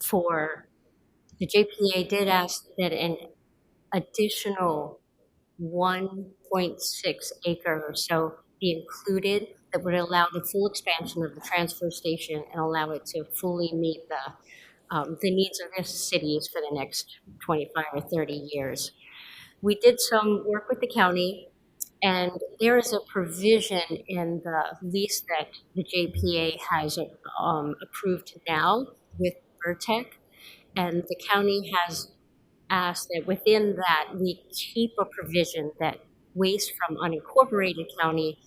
For the JPA did ask that an additional 1.6 acre or so be included that would allow the full expansion of the transfer station and allow it to fully meet the needs of the cities for the next 25 or 30 years. We did some work with the county, and there is a provision in the lease that the JPA has approved now with Vertec, and the county has asked that within that we keep a provision that waste from unincorporated county,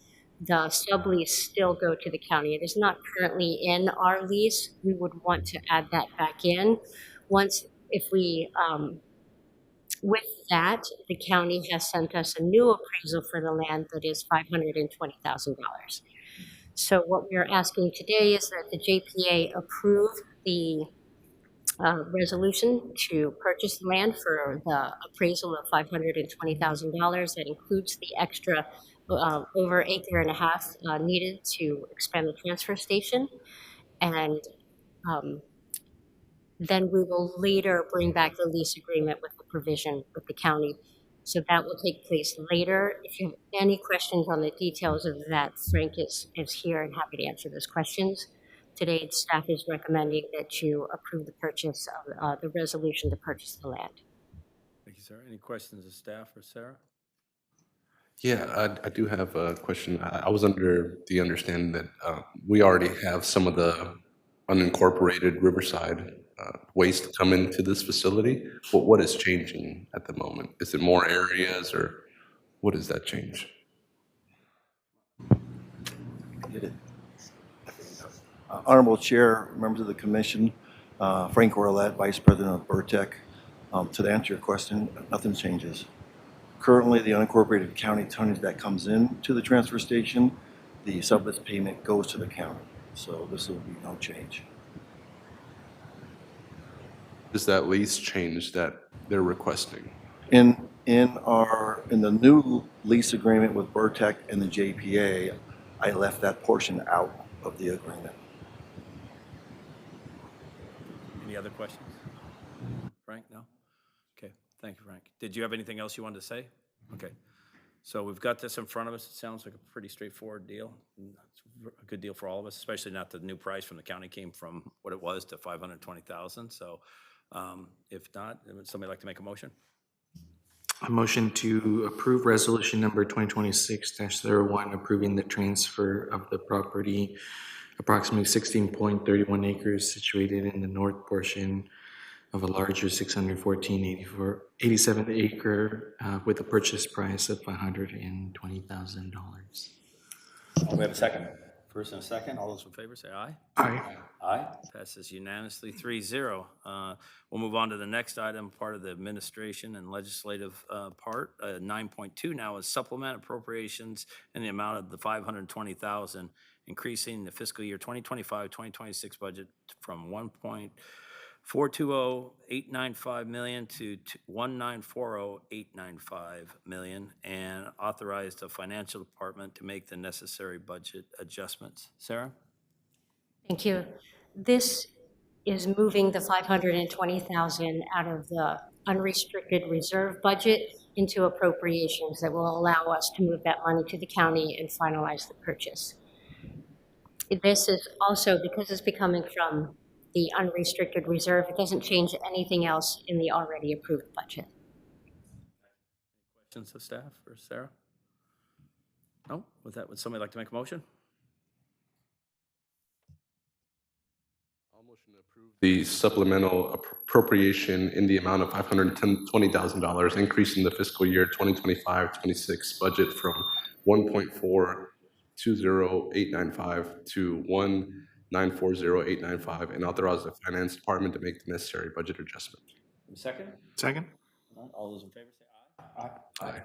the sublease still go to the county. It is not currently in our lease. We would want to add that back in. Once, if we, with that, the county has sent us a new appraisal for the land that is $520,000. So what we are asking today is that the JPA approve the resolution to purchase the land for the appraisal of $520,000. That includes the extra over acre and a half needed to expand the transfer station. And then we will later bring back the lease agreement with the provision with the county. So that will take place later. If you have any questions on the details of that, Frank is here and happy to answer those questions. Today, staff is recommending that you approve the purchase of the resolution to purchase the land. Thank you, sir. Any questions of staff or Sarah? Yeah, I do have a question. I was under the understanding that we already have some of the unincorporated Riverside waste come into this facility. But what is changing at the moment? Is it more areas, or what does that change? Honorable Chair, members of the Commission, Frank Orlett, Vice President of Vertec. To answer your question, nothing changes. Currently, the unincorporated county tonnage that comes in to the transfer station, the sublease payment goes to the county. So this will be no change. Does that lease change that they're requesting? In the new lease agreement with Vertec and the JPA, I left that portion out of the agreement. Any other questions? Frank, no? Okay, thank you, Frank. Did you have anything else you wanted to say? Okay, so we've got this in front of us. It sounds like a pretty straightforward deal. It's a good deal for all of us, especially not the new price from the county came from what it was to $520,000. So if not, would somebody like to make a motion? A motion to approve resolution number 2026-01, approving the transfer of the property, approximately 16.31 acres situated in the north portion of a larger 614.87 acre with a purchase price of $520,000. We have a second. First and a second. All those in favor say aye. Aye. Aye. Passes unanimously 3-0. We'll move on to the next item, part of the administration and legislative part. 9.2 now is supplement appropriations in the amount of the $520,000, increasing the fiscal year 2025-2026 budget from $1.420895 million to $1.940895 million, and authorize the financial department to make the necessary budget adjustments. Sarah? Thank you. This is moving the $520,000 out of the unrestricted reserve budget into appropriations that will allow us to move that money to the county and finalize the purchase. This is also, because it's becoming from the unrestricted reserve, it doesn't change anything else in the already approved budget. Questions of staff or Sarah? No? With that, would somebody like to make a motion? I'll motion to approve the supplemental appropriation in the amount of $520,000, increasing the fiscal year 2025-26 budget from $1.420895 to $1.940895, and authorize the finance department to make the necessary budget adjustment. Second? Second. All those in favor say aye. Aye. Aye.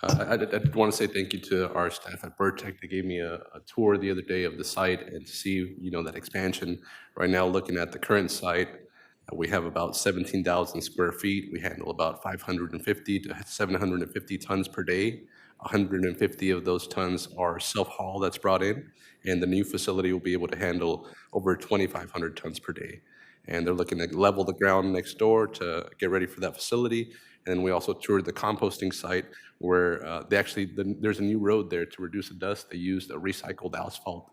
I did want to say thank you to our staff at Vertec. They gave me a tour the other day of the site and to see, that expansion. Right now, looking at the current site, We have about 17,000 square feet. We handle about 550 to 750 tons per day. 150 of those tons are self-haul that's brought in, and the new facility will be able to handle over 2,500 tons per day. And they're looking to level the ground next door to get ready for that facility. And we also toured the composting site where there's a new road there to reduce the dust. They used a recycled asphalt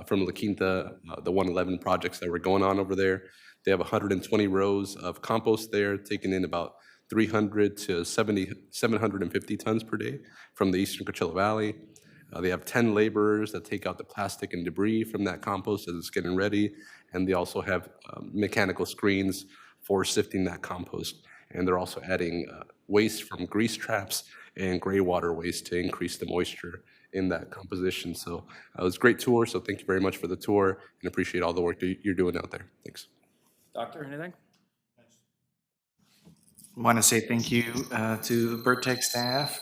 from La Quinta, the 111 projects that were going on over there. They have 120 rows of compost there, taking in about 300 to 750 tons per day from the eastern Coachella Valley. They have 10 laborers that take out the plastic and debris from that compost as it's getting ready. And they also have mechanical screens for sifting that compost. And they're also adding waste from grease traps and gray water waste to increase the moisture in that composition. So it was a great tour. So thank you very much for the tour and appreciate all the work that you're doing out there. Thanks. Doctor, anything? Want to say thank you to the Vertex staff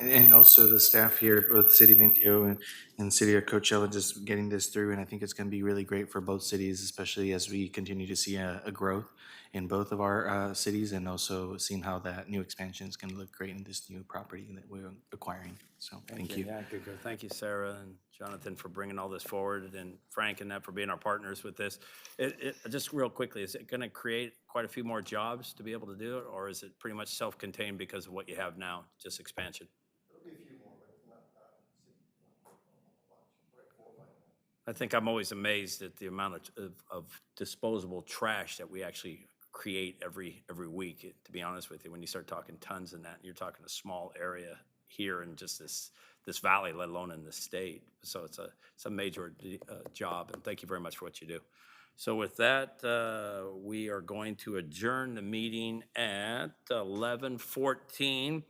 and also the staff here at both City of Indio and City of Coachella just getting this through. And I think it's going to be really great for both cities, especially as we continue to see a growth in both of our cities and also seeing how that new expansion is going to look great in this new property that we're acquiring. So thank you. Yeah, good. Thank you, Sarah and Jonathan, for bringing all this forward, and Frank and that for being our partners with this. Just real quickly, is it going to create quite a few more jobs to be able to do it, or is it pretty much self-contained because of what you have now, just expansion? There'll be a few more, but not much, 4 or 5 more. I think I'm always amazed at the amount of disposable trash that we actually create every week, to be honest with you. When you start talking tons and that, you're talking a small area here in just this valley, let alone in the state. So it's a major job, and thank you very much for what you do. So with that, we are going to adjourn the meeting at 11:14.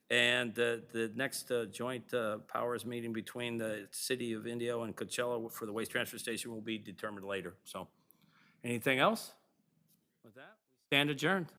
And the next joint powers meeting between the City of Indio and Coachella for the waste transfer station will be determined later. So anything else? With that, we stand adjourned.